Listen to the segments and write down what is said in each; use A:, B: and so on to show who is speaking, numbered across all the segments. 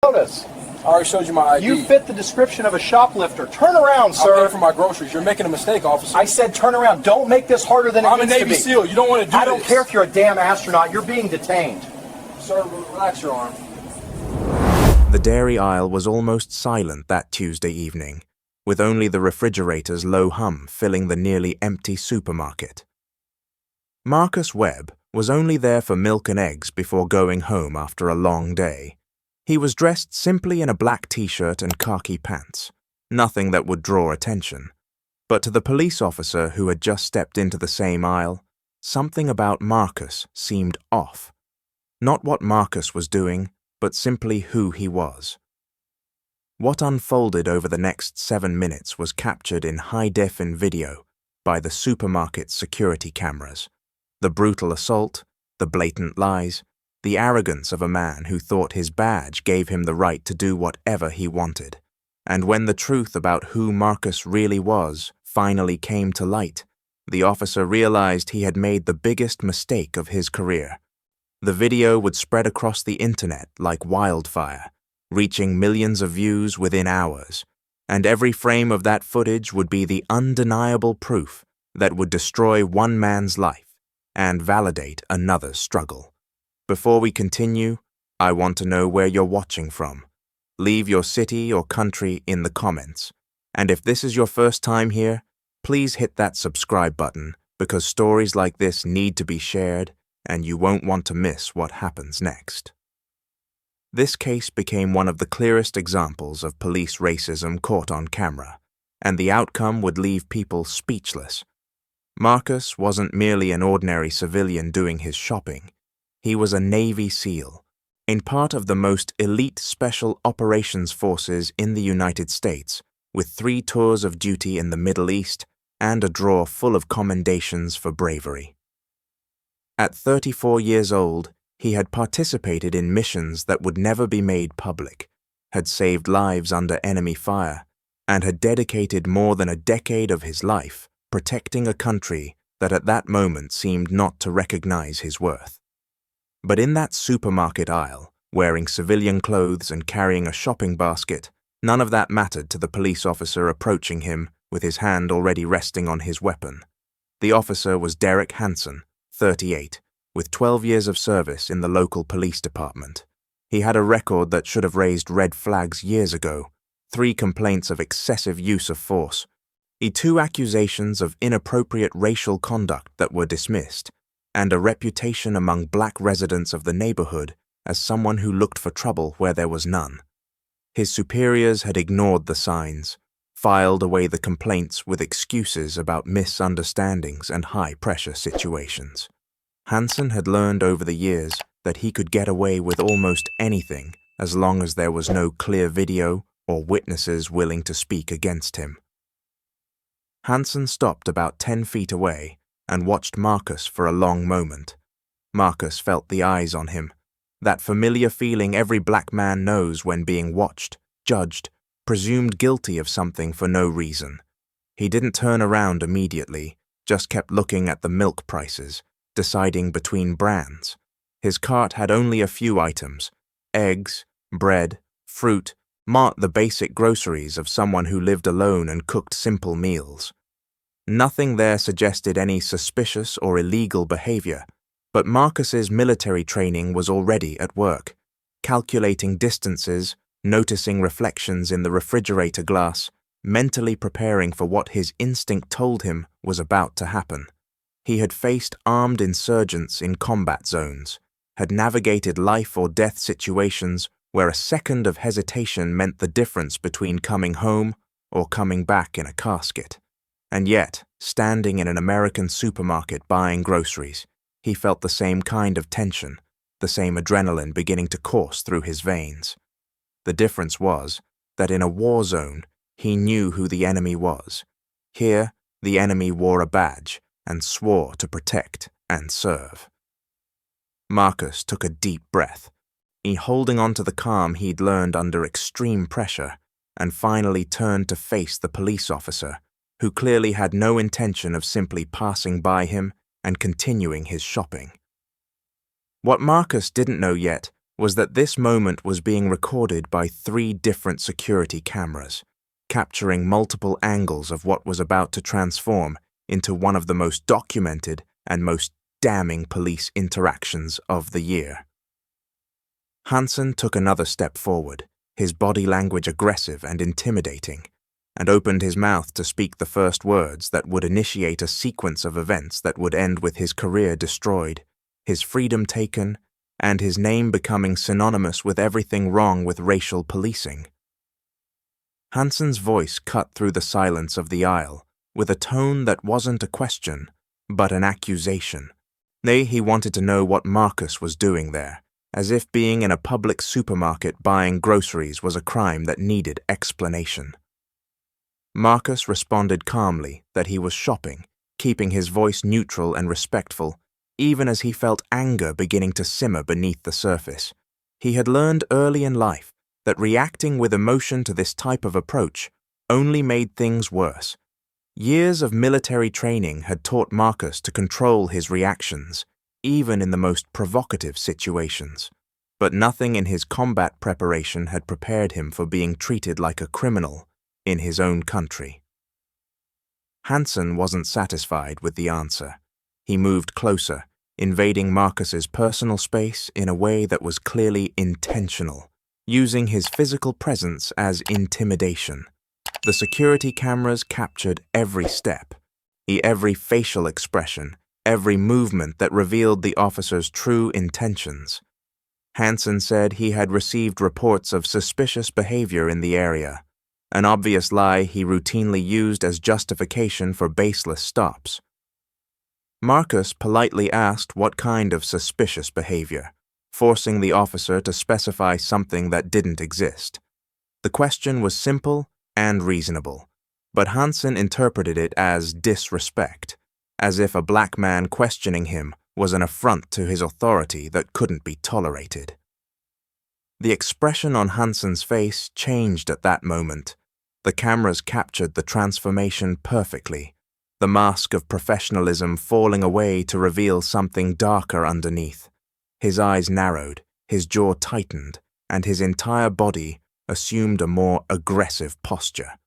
A: Notice.
B: I already showed you my ID.
A: You fit the description of a shoplifter. Turn around, sir.
B: I'm paying for my groceries. You're making a mistake, officer.
A: I said turn around. Don't make this harder than it
B: I'm a
A: needs to
B: Navy
A: be.
B: SEAL. You don't want to do this.
A: I don't care if you're a damn astronaut. You're being detained.
B: Sir, relax your arm.
C: The dairy aisle was almost silent that Tuesday evening, with only the refrigerator's low hum filling the nearly empty supermarket. Marcus Webb was only there for milk and eggs before going home after a long day. He was dressed simply in a black t-shirt and khaki pants, nothing that would draw attention. But to the police officer who had just stepped into the same aisle, something about Marcus seemed off. Not what Marcus was doing, but simply who he was. What unfolded over the next 7 minutes was captured in high-definition video by the supermarket's security cameras. The brutal assault, the blatant lies, the arrogance of a man who thought his badge gave him the right to do whatever he wanted. And when the truth about who Marcus really was finally came to light, the officer realized he had made the biggest mistake of his career. The video would spread across the internet like wildfire, reaching millions of views within hours, and every frame of that footage would be the undeniable proof that would destroy one man's life and validate another's struggle. Before we continue, I want to know where you're watching from. Leave your city or country in the comments. And if this is your first time here, please hit that subscribe button because stories like this need to be shared and you won't want to miss what happens next. This case became one of the clearest examples of police racism caught on camera, and the outcome would leave people speechless. Marcus wasn't merely an ordinary civilian doing his shopping. He was a Navy SEAL, in part of the most elite special operations forces in the United States, with 3 tours of duty in the Middle East and a drawer full of commendations for bravery. At 34 years old, he had participated in missions that would never be made public, had saved lives under enemy fire, and had dedicated more than a decade of his life protecting a country that at that moment seemed not to recognize his worth. But in that supermarket aisle, wearing civilian clothes and carrying a shopping basket, none of that mattered to the police officer approaching him with his hand already resting on his weapon. The officer was Derek Hansen, 38, with 12 years of service in the local police department. He had a record that should have raised red flags years ago, 3 complaints of excessive use of force, 2 accusations of inappropriate racial conduct that were dismissed, and a reputation among black residents of the neighborhood as someone who looked for trouble where there was none. His superiors had ignored the signs, filed away the complaints with excuses about misunderstandings and high-pressure situations. Hansen had learned over the years that he could get away with almost anything as long as there was no clear video or witnesses willing to speak against him. Hansen stopped about 10 feet away and watched Marcus for a long moment. Marcus felt the eyes on him, that familiar feeling every black man knows when being watched, judged, presumed guilty of something for no reason. He didn't turn around immediately, just kept looking at the milk prices, deciding between brands. His cart had only a few items: eggs, bread, fruit, the basic groceries of someone who lived alone and cooked simple meals. Nothing there suggested any suspicious or illegal behavior, but Marcus's military training was already at work, calculating distances, noticing reflections in the refrigerator glass, mentally preparing for what his instinct told him was about to happen. He had faced armed insurgents in combat zones, had navigated life or death situations where a second of hesitation meant the difference between coming home or coming back in a casket. And yet, standing in an American supermarket buying groceries, he felt the same kind of tension, the same adrenaline beginning to course through his veins. The difference was that in a war zone, he knew who the enemy was. Here, the enemy wore a badge and swore to protect and serve. Marcus took a deep breath, holding on to the calm he'd learned under extreme pressure, and finally turned to face the police officer, who clearly had no intention of simply passing by him and continuing his shopping. What Marcus didn't know yet was that this moment was being recorded by 3 different security cameras, capturing multiple angles of what was about to transform into one of the most documented and most damning police interactions of the year. Hansen took another step forward, his body language aggressive and intimidating, and opened his mouth to speak the first words that would initiate a sequence of events that would end with his career destroyed, his freedom taken, and his name becoming synonymous with everything wrong with racial policing. Hansen's voice cut through the silence of the aisle with a tone that wasn't a question, but an accusation. He wanted to know what Marcus was doing there, as if being in a public supermarket buying groceries was a crime that needed explanation. Marcus responded calmly that he was shopping, keeping his voice neutral and respectful, even as he felt anger beginning to simmer beneath the surface. He had learned early in life that reacting with emotion to this type of approach only made things worse. Years of military training had taught Marcus to control his reactions, even in the most provocative situations, but nothing in his combat preparation had prepared him for being treated like a criminal in his own country. Hansen wasn't satisfied with the answer. He moved closer, invading Marcus's personal space in a way that was clearly intentional, using his physical presence as intimidation. The security cameras captured every step, every facial expression, every movement that revealed the officer's true intentions. Hansen said he had received reports of suspicious behavior in the area, an obvious lie he routinely used as justification for baseless stops. Marcus politely asked what kind of suspicious behavior, forcing the officer to specify something that didn't exist. The question was simple and reasonable, but Hansen interpreted it as disrespect, as if a black man questioning him was an affront to his authority that couldn't be tolerated. The expression on Hansen's face changed at that moment. The cameras captured the transformation perfectly, the mask of professionalism falling away to reveal something darker underneath. His eyes narrowed, his jaw tightened, and his entire body assumed a more aggressive posture.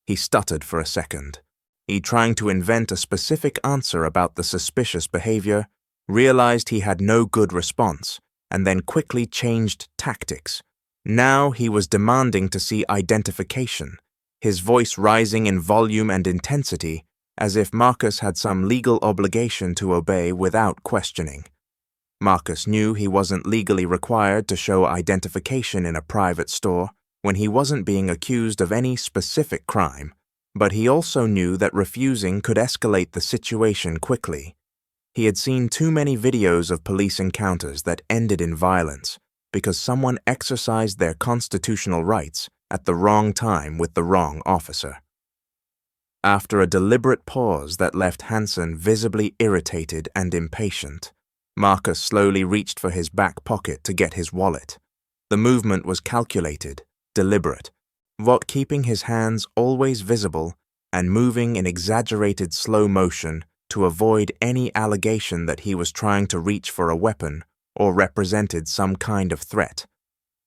C: He stuttered for a second. He, trying to invent a specific answer about the suspicious behavior, realized he had no good response, and then quickly changed tactics. Now he was demanding to see identification, his voice rising in volume and intensity, as if Marcus had some legal obligation to obey without questioning. Marcus knew he wasn't legally required to show identification in a private store when he wasn't being accused of any specific crime, but he also knew that refusing could escalate the situation quickly. He had seen too many videos of police encounters that ended in violence because someone exercised their constitutional rights at the wrong time with the wrong officer. After a deliberate pause that left Hansen visibly irritated and impatient, Marcus slowly reached for his back pocket to get his wallet. The movement was calculated, deliberate, keeping his hands always visible and moving in exaggerated slow motion to avoid any allegation that he was trying to reach for a weapon or represented some kind of threat.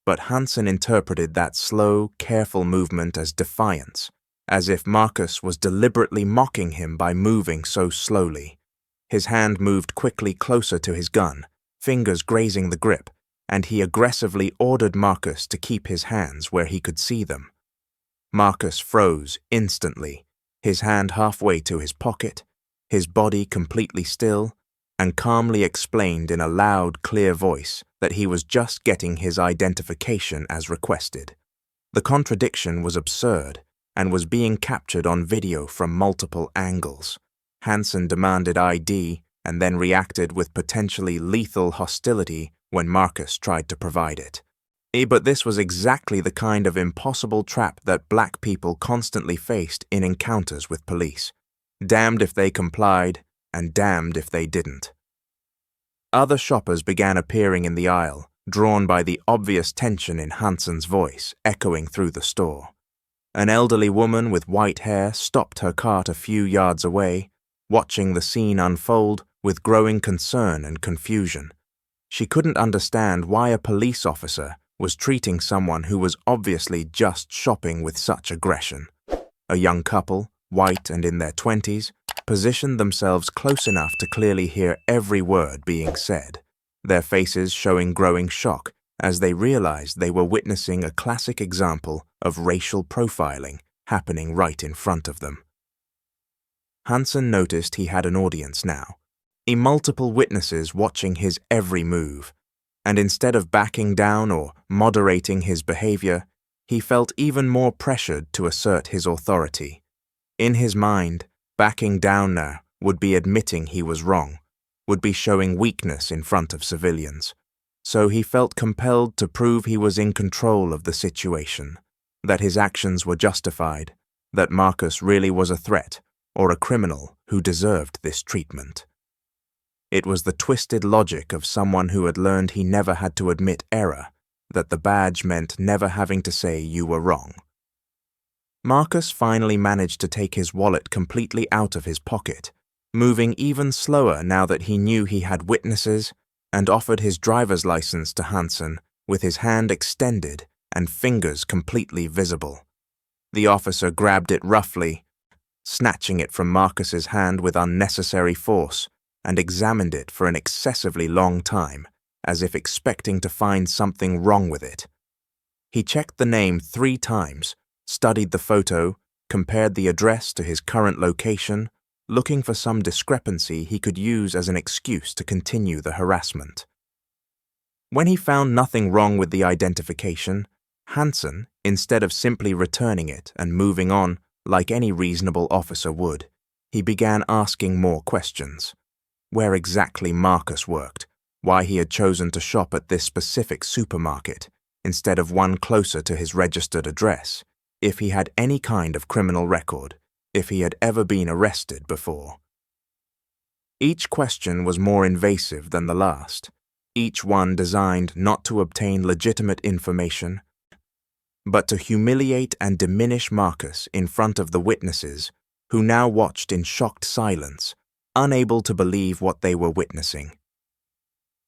C: But Hansen interpreted that slow, careful movement as defiance, as if Marcus was deliberately mocking him by moving so slowly. His hand moved quickly closer to his gun, fingers grazing the grip, and he aggressively ordered Marcus to keep his hands where he could see them. Marcus froze instantly, his hand halfway to his pocket, his body completely still, and calmly explained in a loud, clear voice that he was just getting his identification as requested. The contradiction was absurd and was being captured on video from multiple angles. Hansen demanded ID and then reacted with potentially lethal hostility when Marcus tried to provide it. But this was exactly the kind of impossible trap that black people constantly faced in encounters with police. Damned if they complied, and damned if they didn't. Other shoppers began appearing in the aisle, drawn by the obvious tension in Hansen's voice echoing through the store. An elderly woman with white hair stopped her cart a few yards away, watching the scene unfold with growing concern and confusion. She couldn't understand why a police officer was treating someone who was obviously just shopping with such aggression. A young couple, white and in their 20s, positioned themselves close enough to clearly hear every word being said, their faces showing growing shock as they realized they were witnessing a classic example of racial profiling happening right in front of them. Hansen noticed he had an audience now, multiple witnesses watching his every move, and instead of backing down or moderating his behavior, he felt even more pressured to assert his authority. In his mind, backing down now would be admitting he was wrong, would be showing weakness in front of civilians. So he felt compelled to prove he was in control of the situation, that his actions were justified, that Marcus really was a threat or a criminal who deserved this treatment. It was the twisted logic of someone who had learned he never had to admit error, that the badge meant never having to say you were wrong. Marcus finally managed to take his wallet completely out of his pocket, moving even slower now that he knew he had witnesses, and offered his driver's license to Hansen with his hand extended and fingers completely visible. The officer grabbed it roughly, snatching it from Marcus's hand with unnecessary force, and examined it for an excessively long time, as if expecting to find something wrong with it. He checked the name 3 times, studied the photo, compared the address to his current location, looking for some discrepancy he could use as an excuse to continue the harassment. When he found nothing wrong with the identification, Hansen, instead of simply returning it and moving on like any reasonable officer would, he began asking more questions. Where exactly Marcus worked, why he had chosen to shop at this specific supermarket instead of one closer to his registered address, if he had any kind of criminal record, if he had ever been arrested before. Each question was more invasive than the last, each one designed not to obtain legitimate information, but to humiliate and diminish Marcus in front of the witnesses, who now watched in shocked silence, unable to believe what they were witnessing.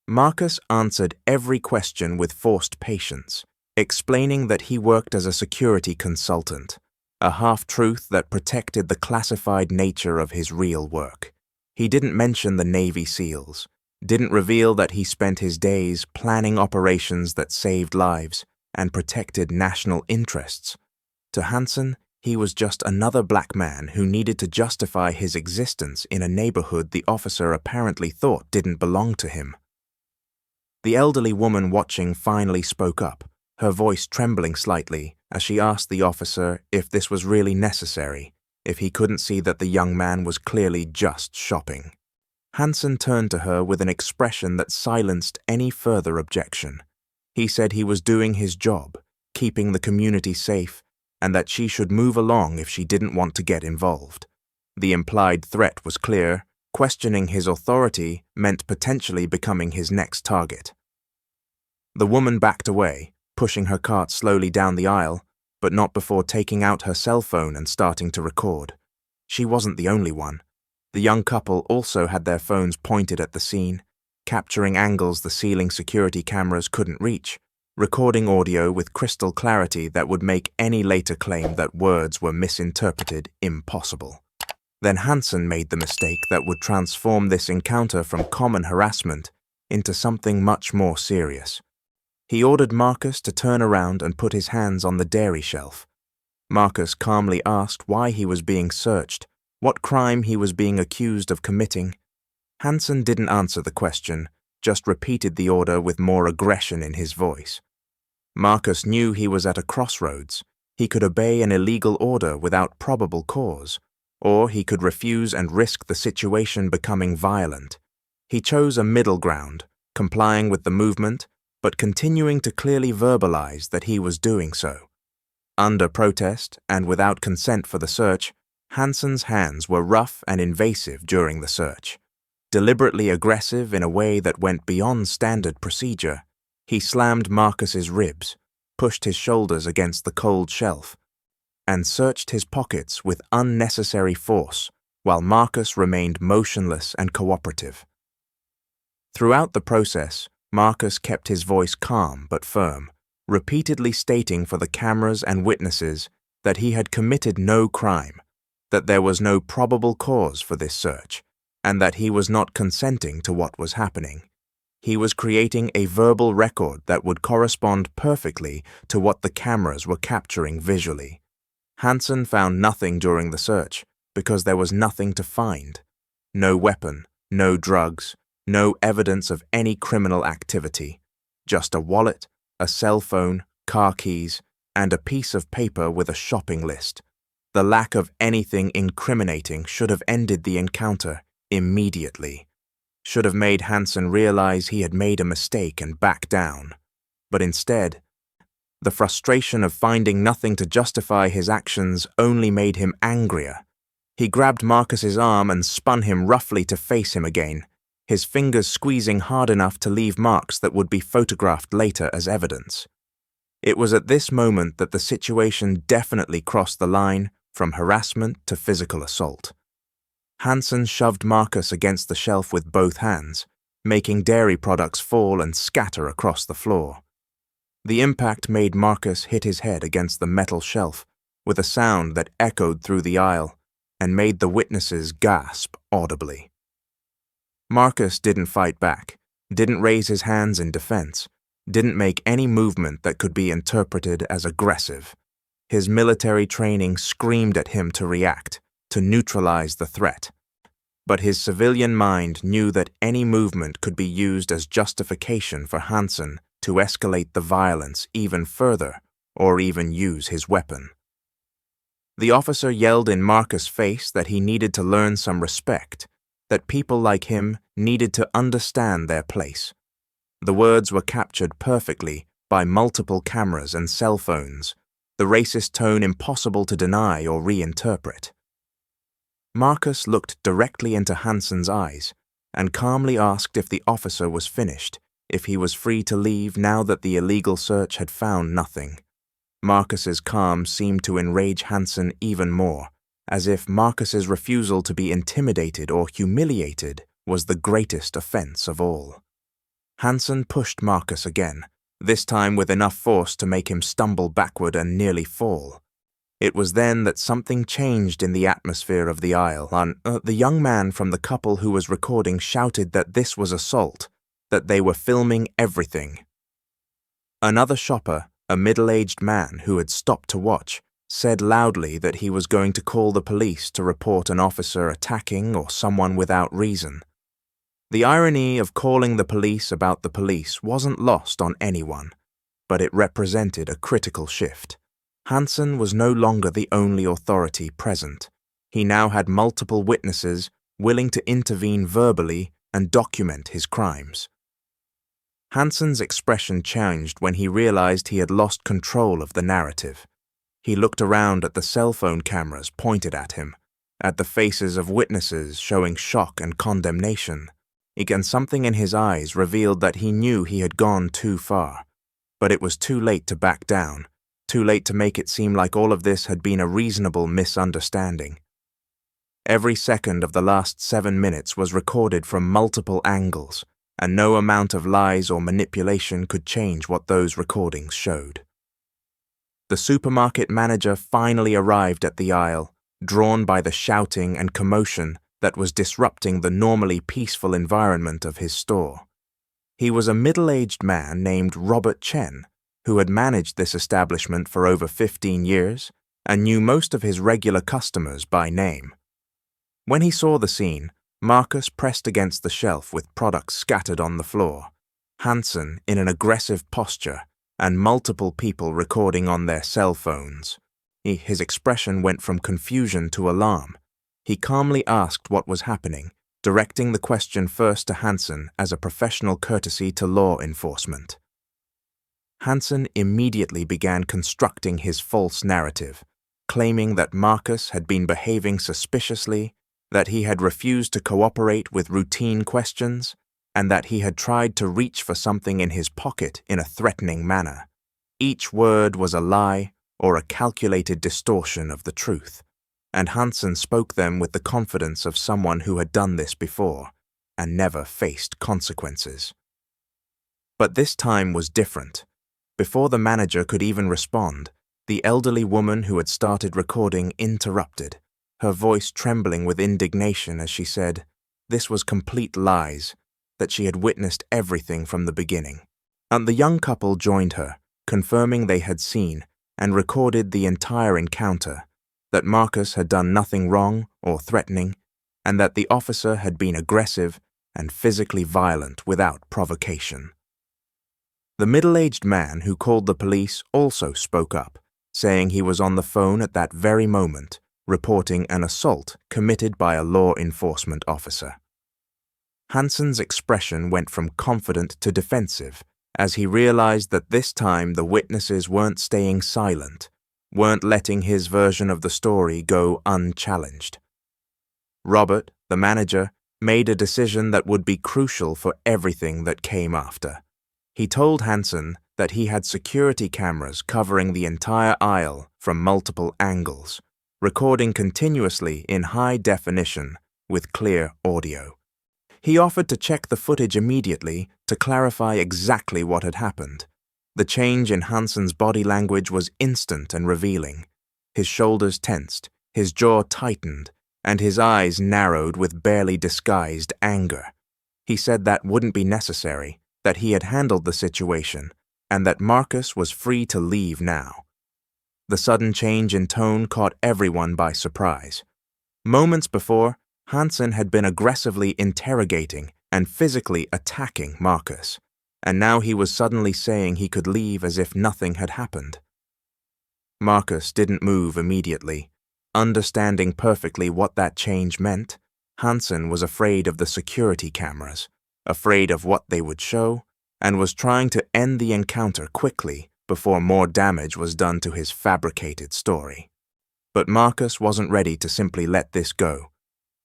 C: Marcus answered every question with forced patience, explaining that he worked as a security consultant, a half-truth that protected the classified nature of his real work. He didn't mention the Navy SEALs, didn't reveal that he spent his days planning operations that saved lives and protected national interests. To Hansen, he was just another black man who needed to justify his existence in a neighborhood the officer apparently thought didn't belong to him. The elderly woman watching finally spoke up, her voice trembling slightly as she asked the officer if this was really necessary, if he couldn't see that the young man was clearly just shopping. Hansen turned to her with an expression that silenced any further objection. He said he was doing his job, keeping the community safe, and that she should move along if she didn't want to get involved. The implied threat was clear. Questioning his authority meant potentially becoming his next target. The woman backed away, pushing her cart slowly down the aisle, but not before taking out her cell phone and starting to record. She wasn't the only one. The young couple also had their phones pointed at the scene, capturing angles the ceiling security cameras couldn't reach, recording audio with crystal clarity that would make any later claim that words were misinterpreted impossible. Then Hansen made the mistake that would transform this encounter from common harassment into something much more serious. He ordered Marcus to turn around and put his hands on the dairy shelf. Marcus calmly asked why he was being searched, what crime he was being accused of committing. Hansen didn't answer the question, just repeated the order with more aggression in his voice. Marcus knew he was at a crossroads. He could obey an illegal order without probable cause, or he could refuse and risk the situation becoming violent. He chose a middle ground, complying with the movement, but continuing to clearly verbalize that he was doing so. Under protest, and without consent for the search, Hansen's hands were rough and invasive during the search. Deliberately aggressive in a way that went beyond standard procedure, he slammed Marcus's ribs, pushed his shoulders against the cold shelf, and searched his pockets with unnecessary force while Marcus remained motionless and cooperative. Throughout the process, Marcus kept his voice calm but firm, repeatedly stating for the cameras and witnesses that he had committed no crime, that there was no probable cause for this search, and that he was not consenting to what was happening. He was creating a verbal record that would correspond perfectly to what the cameras were capturing visually. Hansen found nothing during the search because there was nothing to find. No weapon, no drugs, no evidence of any criminal activity. Just a wallet, a cell phone, car keys, and a piece of paper with a shopping list. The lack of anything incriminating should have ended the encounter immediately. Should have made Hansen realize he had made a mistake and back down. But instead, the frustration of finding nothing to justify his actions only made him angrier. He grabbed Marcus's arm and spun him roughly to face him again, his fingers squeezing hard enough to leave marks that would be photographed later as evidence. It was at this moment that the situation definitely crossed the line from harassment to physical assault. Hansen shoved Marcus against the shelf with both hands, making dairy products fall and scatter across the floor. The impact made Marcus hit his head against the metal shelf with a sound that echoed through the aisle and made the witnesses gasp audibly. Marcus didn't fight back, didn't raise his hands in defense, didn't make any movement that could be interpreted as aggressive. His military training screamed at him to react, to neutralize the threat. But his civilian mind knew that any movement could be used as justification for Hansen to escalate the violence even further or even use his weapon. The officer yelled in Marcus' face that he needed to learn some respect, that people like him needed to understand their place. The words were captured perfectly by multiple cameras and cell phones, the racist tone impossible to deny or reinterpret. Marcus looked directly into Hansen's eyes and calmly asked if the officer was finished, if he was free to leave now that the illegal search had found nothing. Marcus's calm seemed to enrage Hansen even more, as if Marcus's refusal to be intimidated or humiliated was the greatest offense of all. Hansen pushed Marcus again, this time with enough force to make him stumble backward and nearly fall. It was then that something changed in the atmosphere of the aisle. The young man from the couple who was recording shouted that this was assault, that they were filming everything. Another shopper, a middle-aged man who had stopped to watch, said loudly that he was going to call the police to report an officer attacking or someone without reason. The irony of calling the police about the police wasn't lost on anyone, but it represented a critical shift. Hansen was no longer the only authority present. He now had multiple witnesses willing to intervene verbally and document his crimes. Hansen's expression changed when he realized he had lost control of the narrative. He looked around at the cell phone cameras pointed at him, at the faces of witnesses showing shock and condemnation. And something in his eyes revealed that he knew he had gone too far. But it was too late to back down, too late to make it seem like all of this had been a reasonable misunderstanding. Every second of the last 7 minutes was recorded from multiple angles, and no amount of lies or manipulation could change what those recordings showed. The supermarket manager finally arrived at the aisle, drawn by the shouting and commotion that was disrupting the normally peaceful environment of his store. He was a middle-aged man named Robert Chen, who had managed this establishment for over 15 years and knew most of his regular customers by name. When he saw the scene, Marcus pressed against the shelf with products scattered on the floor, Hansen in an aggressive posture, and multiple people recording on their cell phones. His expression went from confusion to alarm. He calmly asked what was happening, directing the question first to Hansen as a professional courtesy to law enforcement. Hansen immediately began constructing his false narrative, claiming that Marcus had been behaving suspiciously, that he had refused to cooperate with routine questions, and that he had tried to reach for something in his pocket in a threatening manner. Each word was a lie or a calculated distortion of the truth, and Hansen spoke them with the confidence of someone who had done this before and never faced consequences. But this time was different. Before the manager could even respond, the elderly woman who had started recording interrupted, her voice trembling with indignation as she said this was complete lies, that she had witnessed everything from the beginning. And the young couple joined her, confirming they had seen and recorded the entire encounter, that Marcus had done nothing wrong or threatening, and that the officer had been aggressive and physically violent without provocation. The middle-aged man who called the police also spoke up, saying he was on the phone at that very moment, reporting an assault committed by a law enforcement officer. Hansen's expression went from confident to defensive as he realized that this time the witnesses weren't staying silent, weren't letting his version of the story go unchallenged. Robert, the manager, made a decision that would be crucial for everything that came after. He told Hansen that he had security cameras covering the entire aisle from multiple angles, recording continuously in high definition with clear audio. He offered to check the footage immediately to clarify exactly what had happened. The change in Hansen's body language was instant and revealing. His shoulders tensed, his jaw tightened, and his eyes narrowed with barely disguised anger. He said that wouldn't be necessary, that he had handled the situation, and that Marcus was free to leave now. The sudden change in tone caught everyone by surprise. Moments before, Hansen had been aggressively interrogating and physically attacking Marcus, and now he was suddenly saying he could leave as if nothing had happened. Marcus didn't move immediately. Understanding perfectly what that change meant, Hansen was afraid of the security cameras, afraid of what they would show, and was trying to end the encounter quickly before more damage was done to his fabricated story. But Marcus wasn't ready to simply let this go.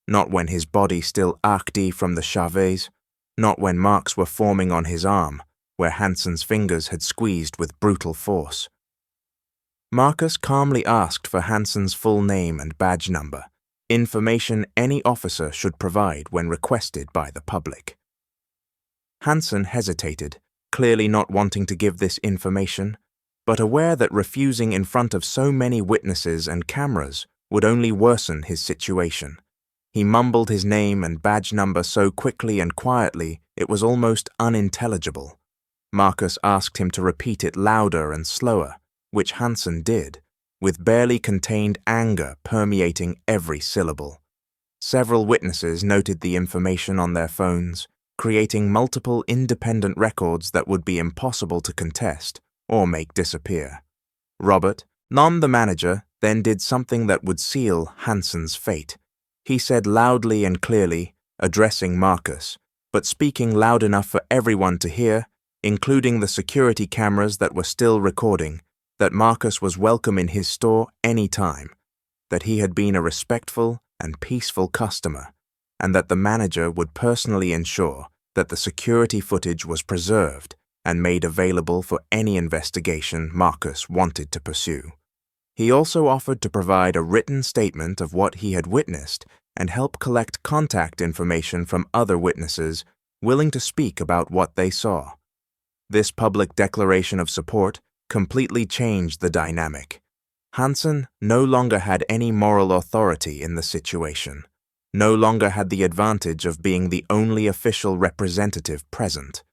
C: Not when his body still ached from the Chavez, not when marks were forming on his arm, where Hansen's fingers had squeezed with brutal force. Marcus calmly asked for Hansen's full name and badge number, information any officer should provide when requested by the public. Hansen hesitated, clearly not wanting to give this information, but aware that refusing in front of so many witnesses and cameras would only worsen his situation. He mumbled his name and badge number so quickly and quietly it was almost unintelligible. Marcus asked him to repeat it louder and slower, which Hansen did, with barely contained anger permeating every syllable. Several witnesses noted the information on their phones, creating multiple independent records that would be impossible to contest or make disappear. Robert, the manager, then did something that would seal Hansen's fate. He said loudly and clearly, addressing Marcus, but speaking loud enough for everyone to hear, including the security cameras that were still recording, that Marcus was welcome in his store any time, that he had been a respectful and peaceful customer, and that the manager would personally ensure that the security footage was preserved and made available for any investigation Marcus wanted to pursue. He also offered to provide a written statement of what he had witnessed and help collect contact information from other witnesses willing to speak about what they saw. This public declaration of support completely changed the dynamic. Hansen no longer had any moral authority in the situation, no longer had the advantage of being the only official representative present.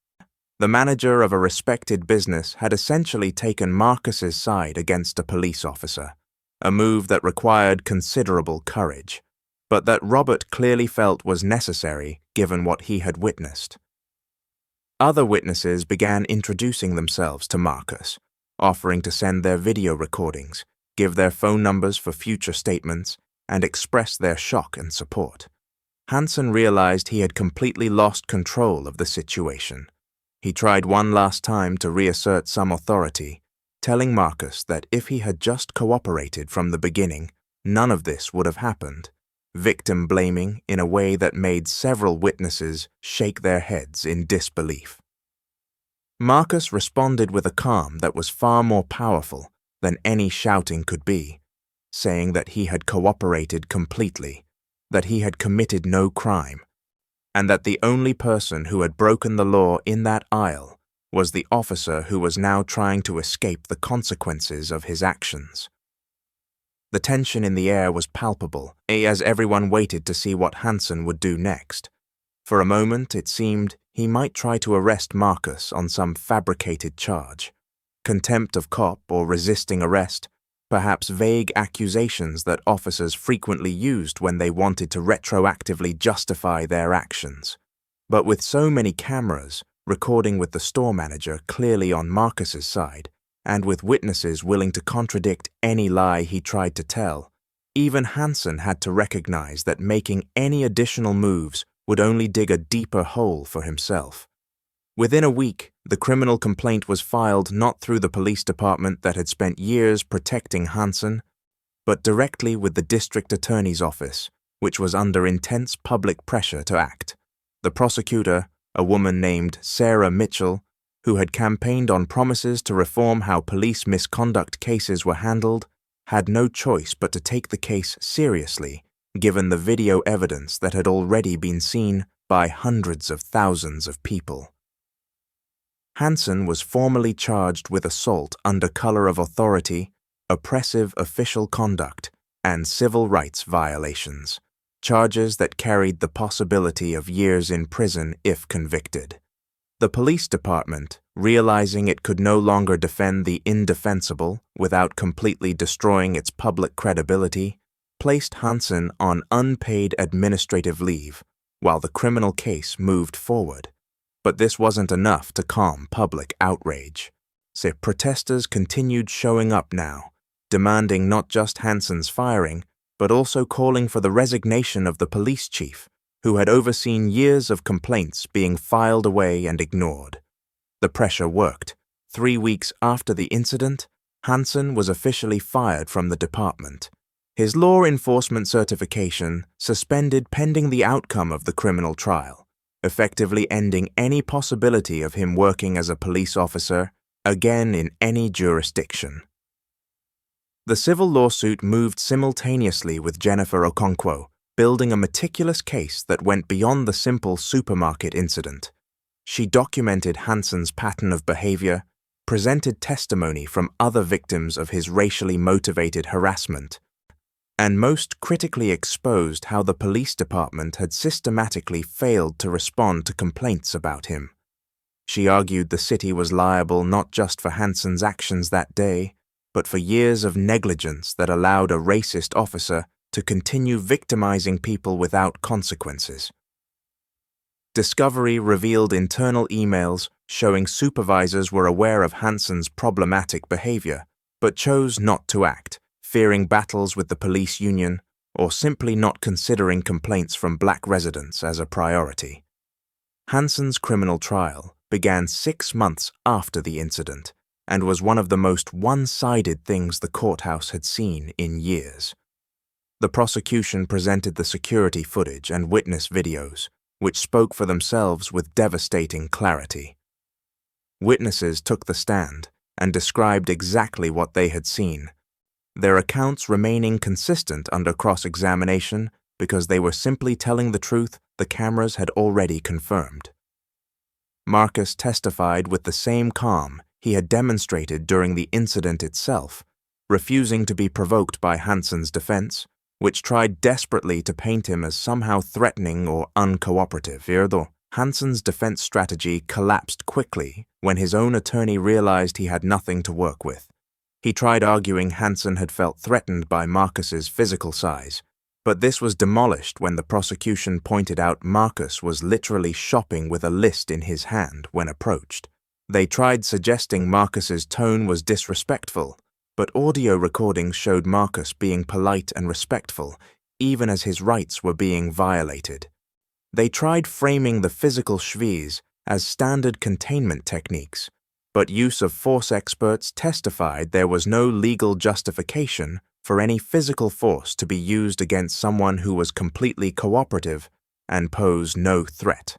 C: The manager of a respected business had essentially taken Marcus's side against a police officer, a move that required considerable courage, but that Robert clearly felt was necessary given what he had witnessed. Other witnesses began introducing themselves to Marcus, offering to send their video recordings, give their phone numbers for future statements, and express their shock and support. Hansen realized he had completely lost control of the situation. He tried one last time to reassert some authority, telling Marcus that if he had just cooperated from the beginning, none of this would have happened, victim blaming in a way that made several witnesses shake their heads in disbelief. Marcus responded with a calm that was far more powerful than any shouting could be, saying that he had cooperated completely, that he had committed no crime, and that the only person who had broken the law in that aisle was the officer who was now trying to escape the consequences of his actions. The tension in the air was palpable as everyone waited to see what Hansen would do next. For a moment, it seemed he might try to arrest Marcus on some fabricated charge. Contempt of cop or resisting arrest, perhaps vague accusations that officers frequently used when they wanted to retroactively justify their actions. But with so many cameras, recording with the store manager clearly on Marcus's side, and with witnesses willing to contradict any lie he tried to tell, even Hansen had to recognize that making any additional moves would only dig a deeper hole for himself. Within a week, the criminal complaint was filed not through the police department that had spent years protecting Hansen, but directly with the district attorney's office, which was under intense public pressure to act. The prosecutor, a woman named Sarah Mitchell, who had campaigned on promises to reform how police misconduct cases were handled, had no choice but to take the case seriously, given the video evidence that had already been seen by hundreds of thousands of people. Hansen was formally charged with assault under color of authority, oppressive official conduct, and civil rights violations, charges that carried the possibility of years in prison if convicted. The police department, realizing it could no longer defend the indefensible without completely destroying its public credibility, placed Hansen on unpaid administrative leave while the criminal case moved forward. But this wasn't enough to calm public outrage. So protesters continued showing up now, demanding not just Hansen's firing, but also calling for the resignation of the police chief, who had overseen years of complaints being filed away and ignored. The pressure worked. 3 weeks after the incident, Hansen was officially fired from the department. His law enforcement certification suspended pending the outcome of the criminal trial, effectively ending any possibility of him working as a police officer again in any jurisdiction. The civil lawsuit moved simultaneously with Jennifer Okonkwo, building a meticulous case that went beyond the simple supermarket incident. She documented Hansen's pattern of behavior, presented testimony from other victims of his racially motivated harassment, and most critically exposed how the police department had systematically failed to respond to complaints about him. She argued the city was liable not just for Hansen's actions that day, but for years of negligence that allowed a racist officer to continue victimizing people without consequences. Discovery revealed internal emails showing supervisors were aware of Hansen's problematic behavior, but chose not to act, fearing battles with the police union or simply not considering complaints from black residents as a priority. Hansen's criminal trial began 6 months after the incident and was one of the most one-sided things the courthouse had seen in years. The prosecution presented the security footage and witness videos, which spoke for themselves with devastating clarity. Witnesses took the stand and described exactly what they had seen, their accounts remaining consistent under cross-examination because they were simply telling the truth the cameras had already confirmed. Marcus testified with the same calm he had demonstrated during the incident itself, refusing to be provoked by Hansen's defense, which tried desperately to paint him as somehow threatening or uncooperative. Ergo, Hansen's defense strategy collapsed quickly when his own attorney realized he had nothing to work with. He tried arguing Hansen had felt threatened by Marcus's physical size, but this was demolished when the prosecution pointed out Marcus was literally shopping with a list in his hand when approached. They tried suggesting Marcus's tone was disrespectful, but audio recordings showed Marcus being polite and respectful, even as his rights were being violated. They tried framing the physical schwiez as standard containment techniques, but use of force experts testified there was no legal justification for any physical force to be used against someone who was completely cooperative and posed no threat.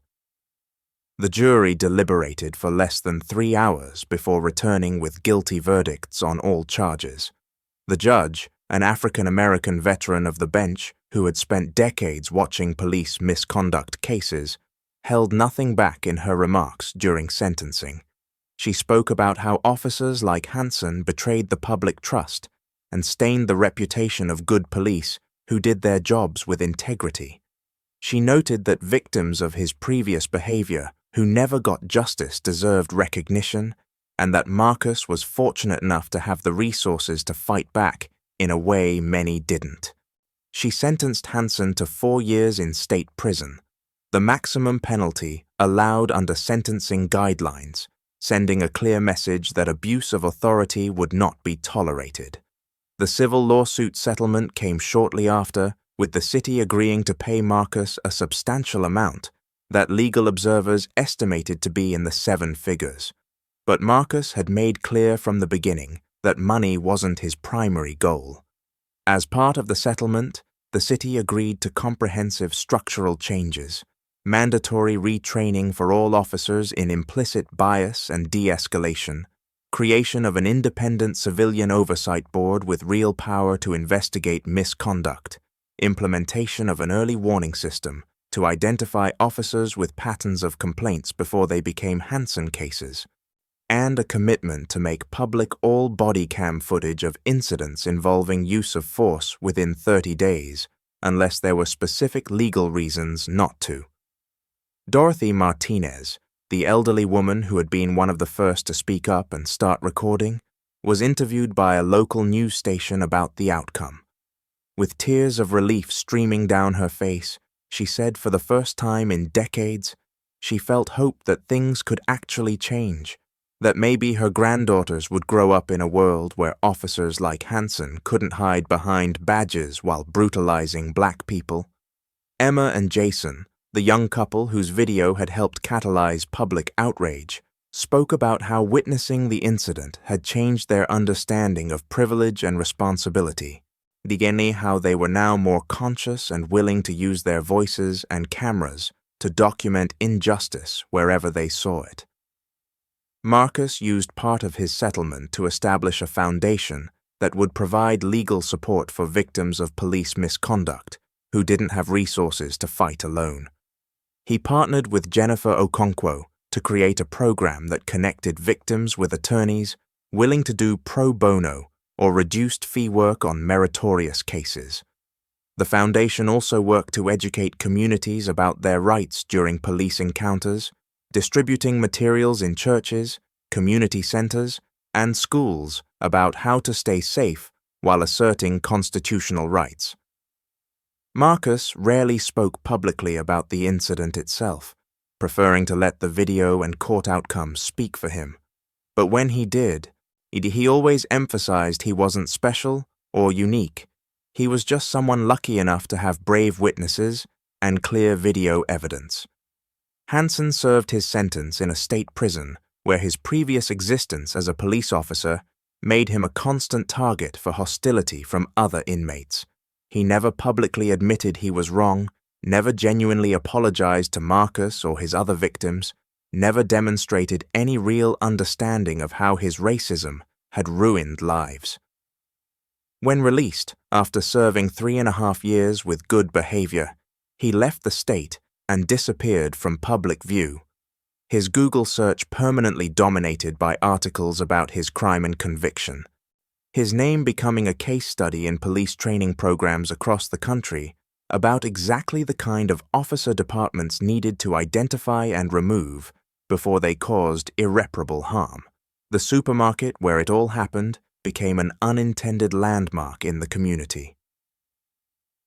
C: The jury deliberated for less than 3 hours before returning with guilty verdicts on all charges. The judge, an African-American veteran of the bench who had spent decades watching police misconduct cases, held nothing back in her remarks during sentencing. She spoke about how officers like Hansen betrayed the public trust and stained the reputation of good police who did their jobs with integrity. She noted that victims of his previous behavior who never got justice deserved recognition, and that Marcus was fortunate enough to have the resources to fight back in a way many didn't. She sentenced Hansen to 4 years in state prison, the maximum penalty allowed under sentencing guidelines, sending a clear message that abuse of authority would not be tolerated. The civil lawsuit settlement came shortly after, with the city agreeing to pay Marcus a substantial amount that legal observers estimated to be in the 7 figures. But Marcus had made clear from the beginning that money wasn't his primary goal. As part of the settlement, the city agreed to comprehensive structural changes, mandatory retraining for all officers in implicit bias and de-escalation, creation of an independent civilian oversight board with real power to investigate misconduct, implementation of an early warning system to identify officers with patterns of complaints before they became Hansen cases, and a commitment to make public all bodycam footage of incidents involving use of force within 30 days, unless there were specific legal reasons not to. Dorothy Martinez, the elderly woman who had been one of the first to speak up and start recording, was interviewed by a local news station about the outcome. With tears of relief streaming down her face, she said for the first time in decades, she felt hope that things could actually change, that maybe her granddaughters would grow up in a world where officers like Hansen couldn't hide behind badges while brutalizing black people. Emma and Jason, the young couple whose video had helped catalyze public outrage, spoke about how witnessing the incident had changed their understanding of privilege and responsibility, beginning how they were now more conscious and willing to use their voices and cameras to document injustice wherever they saw it. Marcus used part of his settlement to establish a foundation that would provide legal support for victims of police misconduct who didn't have resources to fight alone. He partnered with Jennifer Okonkwo to create a program that connected victims with attorneys willing to do pro bono or reduced fee work on meritorious cases. The foundation also worked to educate communities about their rights during police encounters, distributing materials in churches, community centers, and schools about how to stay safe while asserting constitutional rights. Marcus rarely spoke publicly about the incident itself, preferring to let the video and court outcomes speak for him. But when he did, he always emphasized he wasn't special or unique. He was just someone lucky enough to have brave witnesses and clear video evidence. Hansen served his sentence in a state prison where his previous existence as a police officer made him a constant target for hostility from other inmates. He never publicly admitted he was wrong, never genuinely apologized to Marcus or his other victims, never demonstrated any real understanding of how his racism had ruined lives. When released, after serving 3.5 years with good behavior, he left the state and disappeared from public view, his Google search permanently dominated by articles about his crime and conviction, his name becoming a case study in police training programs across the country about exactly the kind of officer departments needed to identify and remove before they caused irreparable harm. The supermarket where it all happened became an unintended landmark in the community.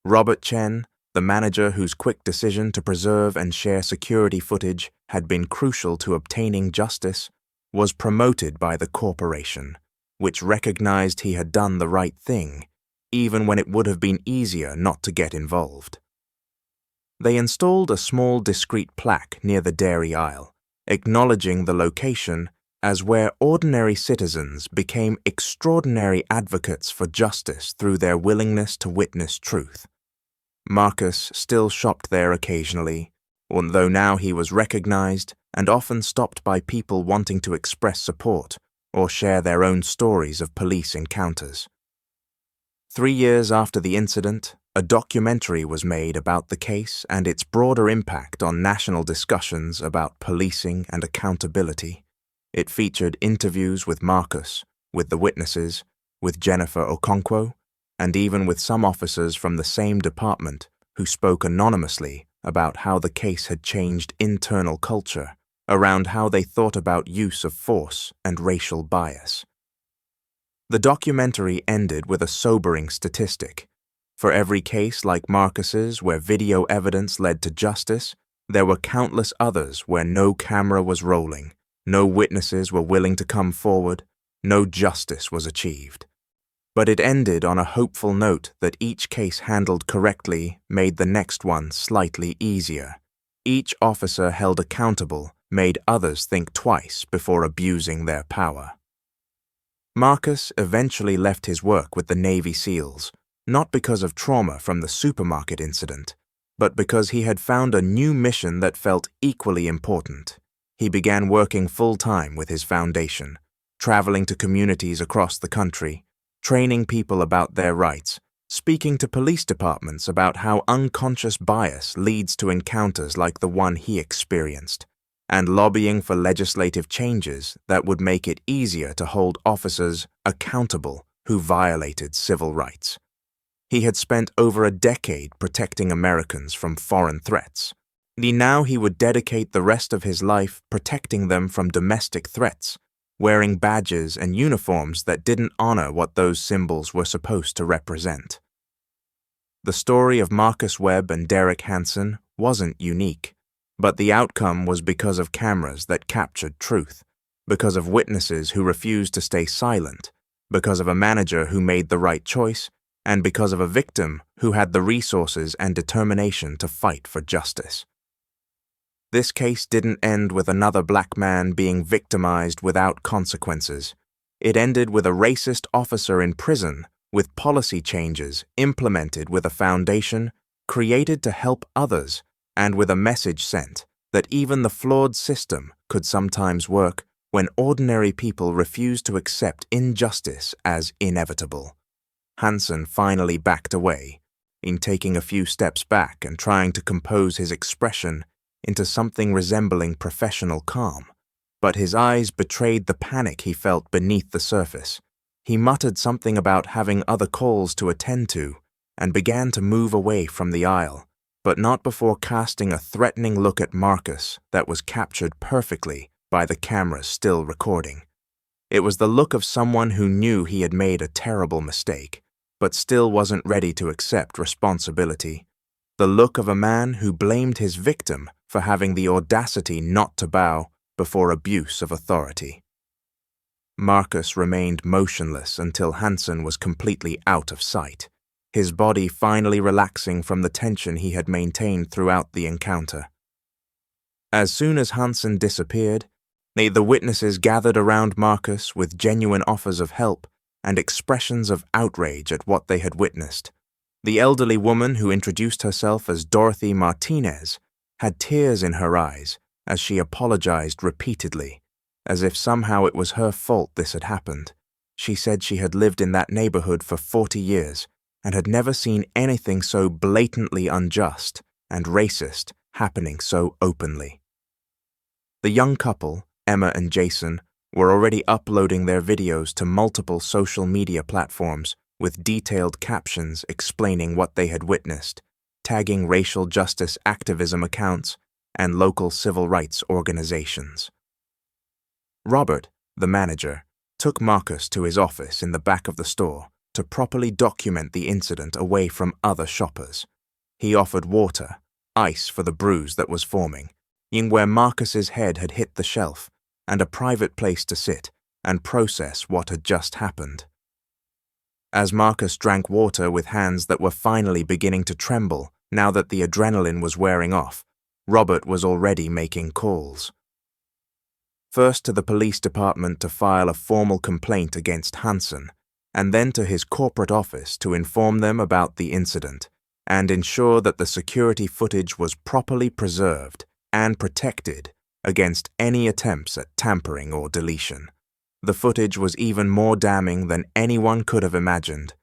C: Robert Chen, the manager whose quick decision to preserve and share security footage had been crucial to obtaining justice, was promoted by the corporation, which recognized he had done the right thing, even when it would have been easier not to get involved. They installed a small discreet plaque near the dairy aisle, acknowledging the location as where ordinary citizens became extraordinary advocates for justice through their willingness to witness truth. Marcus still shopped there occasionally, although now he was recognized and often stopped by people wanting to express support or share their own stories of police encounters. 3 years after the incident, a documentary was made about the case and its broader impact on national discussions about policing and accountability. It featured interviews with Marcus, with the witnesses, with Jennifer Okonkwo, and even with some officers from the same department who spoke anonymously about how the case had changed internal culture around how they thought about use of force and racial bias. The documentary ended with a sobering statistic. For every case like Marcus's where video evidence led to justice, there were countless others where no camera was rolling, no witnesses were willing to come forward, no justice was achieved. But it ended on a hopeful note that each case handled correctly made the next one slightly easier. Each officer held accountable made others think twice before abusing their power. Marcus eventually left his work with the Navy SEALs, not because of trauma from the supermarket incident, but because he had found a new mission that felt equally important. He began working full-time with his foundation, traveling to communities across the country, training people about their rights, speaking to police departments about how unconscious bias leads to encounters like the one he experienced, and lobbying for legislative changes that would make it easier to hold officers accountable who violated civil rights. He had spent over a decade protecting Americans from foreign threats. Now he would dedicate the rest of his life protecting them from domestic threats, wearing badges and uniforms that didn't honor what those symbols were supposed to represent. The story of Marcus Webb and Derek Hansen wasn't unique, but the outcome was because of cameras that captured truth, because of witnesses who refused to stay silent, because of a manager who made the right choice, and because of a victim who had the resources and determination to fight for justice. This case didn't end with another black man being victimized without consequences. It ended with a racist officer in prison, with policy changes implemented with a foundation created to help others, and with a message sent that even the flawed system could sometimes work when ordinary people refuse to accept injustice as inevitable. Hansen finally backed away, in taking a few steps back and trying to compose his expression into something resembling professional calm, but his eyes betrayed the panic he felt beneath the surface. He muttered something about having other calls to attend to and began to move away from the aisle, but not before casting a threatening look at Marcus that was captured perfectly by the cameras still recording. It was the look of someone who knew he had made a terrible mistake, but still wasn't ready to accept responsibility. The look of a man who blamed his victim for having the audacity not to bow before abuse of authority. Marcus remained motionless until Hansen was completely out of sight, his body finally relaxing from the tension he had maintained throughout the encounter. As soon as Hansen disappeared, the witnesses gathered around Marcus with genuine offers of help and expressions of outrage at what they had witnessed. The elderly woman who introduced herself as Dorothy Martinez had tears in her eyes as she apologized repeatedly, as if somehow it was her fault this had happened. She said she had lived in that neighborhood for 40 years and had never seen anything so blatantly unjust and racist happening so openly. The young couple, Emma and Jason, were already uploading their videos to multiple social media platforms with detailed captions explaining what they had witnessed, tagging racial justice activism accounts and local civil rights organizations. Robert, the manager, took Marcus to his office in the back of the store to properly document the incident away from other shoppers. He offered water, ice for the bruise that was forming, in where Marcus's head had hit the shelf, and a private place to sit and process what had just happened. As Marcus drank water with hands that were finally beginning to tremble now that the adrenaline was wearing off, Robert was already making calls. First to the police department to file a formal complaint against Hansen, and then to his corporate office to inform them about the incident and ensure that the security footage was properly preserved and protected against any attempts at tampering or deletion. The footage was even more damning than anyone could have imagined.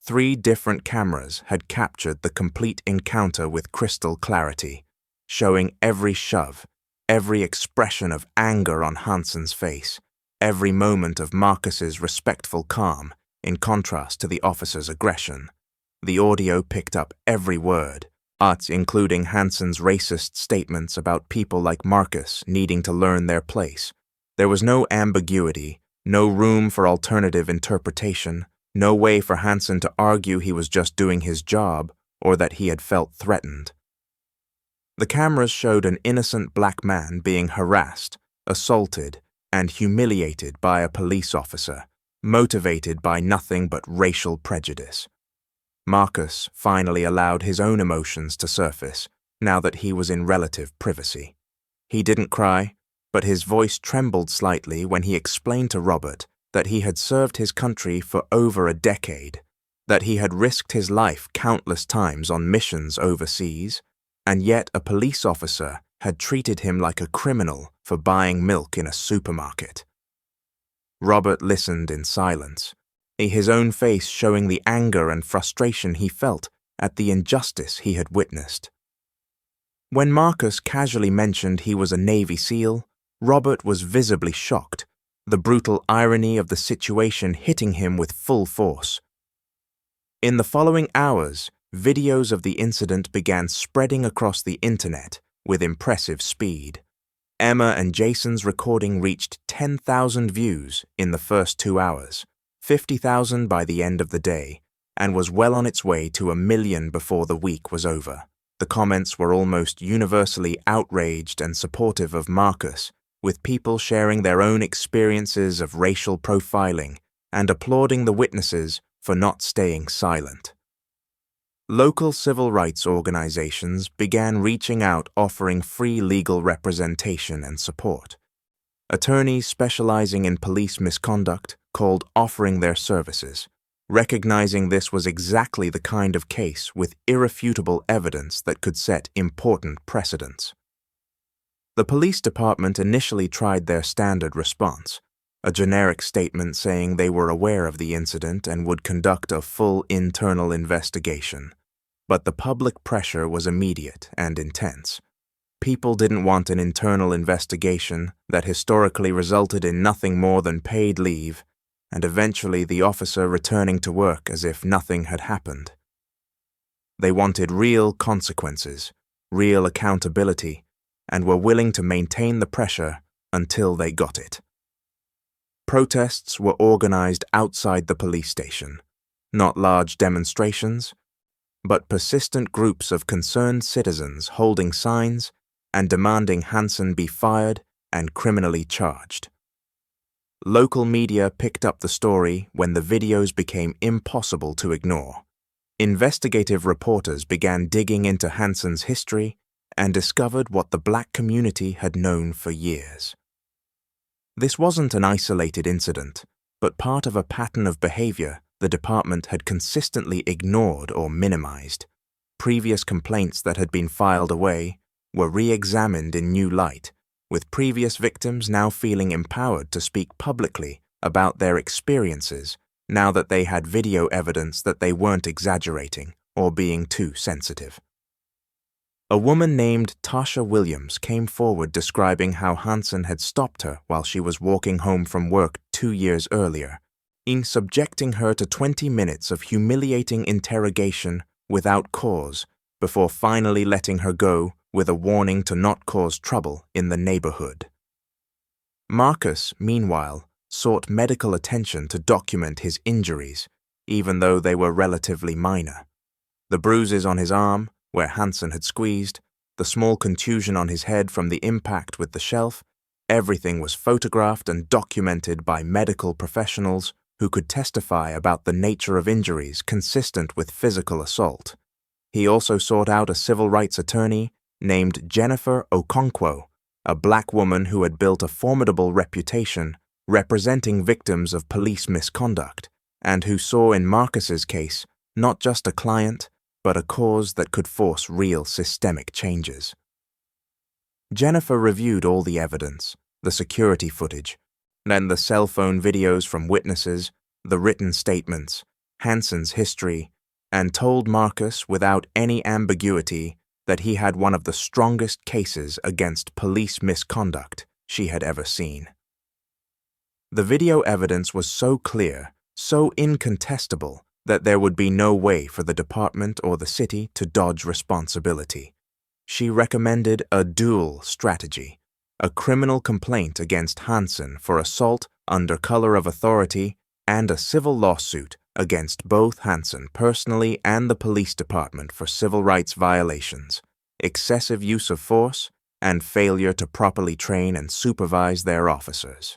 C: 3 different cameras had captured the complete encounter with crystal clarity, showing every shove, every expression of anger on Hansen's face, every moment of Marcus's respectful calm, in contrast to the officer's aggression. The audio picked up every word, including Hansen's racist statements about people like Marcus needing to learn their place. There was no ambiguity, no room for alternative interpretation, no way for Hansen to argue he was just doing his job or that he had felt threatened. The cameras showed an innocent black man being harassed, assaulted, and humiliated by a police officer, motivated by nothing but racial prejudice. Marcus finally allowed his own emotions to surface, now that he was in relative privacy. He didn't cry, but his voice trembled slightly when he explained to Robert that he had served his country for over a decade, that he had risked his life countless times on missions overseas, and yet a police officer had treated him like a criminal for buying milk in a supermarket. Robert listened in silence, his own face showing the anger and frustration he felt at the injustice he had witnessed. When Marcus casually mentioned he was a Navy SEAL, Robert was visibly shocked, the brutal irony of the situation hitting him with full force. In the following hours, videos of the incident began spreading across the internet with impressive speed. Emma and Jason's recording reached 10,000 views in the first 2 hours, 50,000 by the end of the day, and was well on its way to 1 million before the week was over. The comments were almost universally outraged and supportive of Marcus, with people sharing their own experiences of racial profiling and applauding the witnesses for not staying silent. Local civil rights organizations began reaching out offering free legal representation and support. Attorneys specializing in police misconduct called offering their services, recognizing this was exactly the kind of case with irrefutable evidence that could set important precedents. The police department initially tried their standard response, a generic statement saying they were aware of the incident and would conduct a full internal investigation. But the public pressure was immediate and intense. People didn't want an internal investigation that historically resulted in nothing more than paid leave and eventually the officer returning to work as if nothing had happened. They wanted real consequences, real accountability, and were willing to maintain the pressure until they got it. Protests were organized outside the police station, not large demonstrations, but persistent groups of concerned citizens holding signs and demanding Hansen be fired and criminally charged. Local media picked up the story when the videos became impossible to ignore. Investigative reporters began digging into Hansen's history and discovered what the black community had known for years. This wasn't an isolated incident, but part of a pattern of behavior the department had consistently ignored or minimized. Previous complaints that had been filed away were re-examined in new light, with previous victims now feeling empowered to speak publicly about their experiences now that they had video evidence that they weren't exaggerating or being too sensitive. A woman named Tasha Williams came forward describing how Hansen had stopped her while she was walking home from work 2 years earlier, in subjecting her to 20 minutes of humiliating interrogation without cause before finally letting her go with a warning to not cause trouble in the neighborhood. Marcus, meanwhile, sought medical attention to document his injuries, even though they were relatively minor. The bruises on his arm, where Hansen had squeezed, the small contusion on his head from the impact with the shelf, everything was photographed and documented by medical professionals who could testify about the nature of injuries consistent with physical assault. He also sought out a civil rights attorney named Jennifer Okonkwo, a black woman who had built a formidable reputation representing victims of police misconduct, and who saw in Marcus's case not just a client, but a cause that could force real systemic changes. Jennifer reviewed all the evidence, the security footage, then the cell phone videos from witnesses, the written statements, Hansen's history, and told Marcus without any ambiguity that he had one of the strongest cases against police misconduct she had ever seen. The video evidence was so clear, so incontestable, that there would be no way for the department or the city to dodge responsibility. She recommended a dual strategy, a criminal complaint against Hansen for assault under color of authority and a civil lawsuit against both Hansen personally and the police department for civil rights violations, excessive use of force, and failure to properly train and supervise their officers.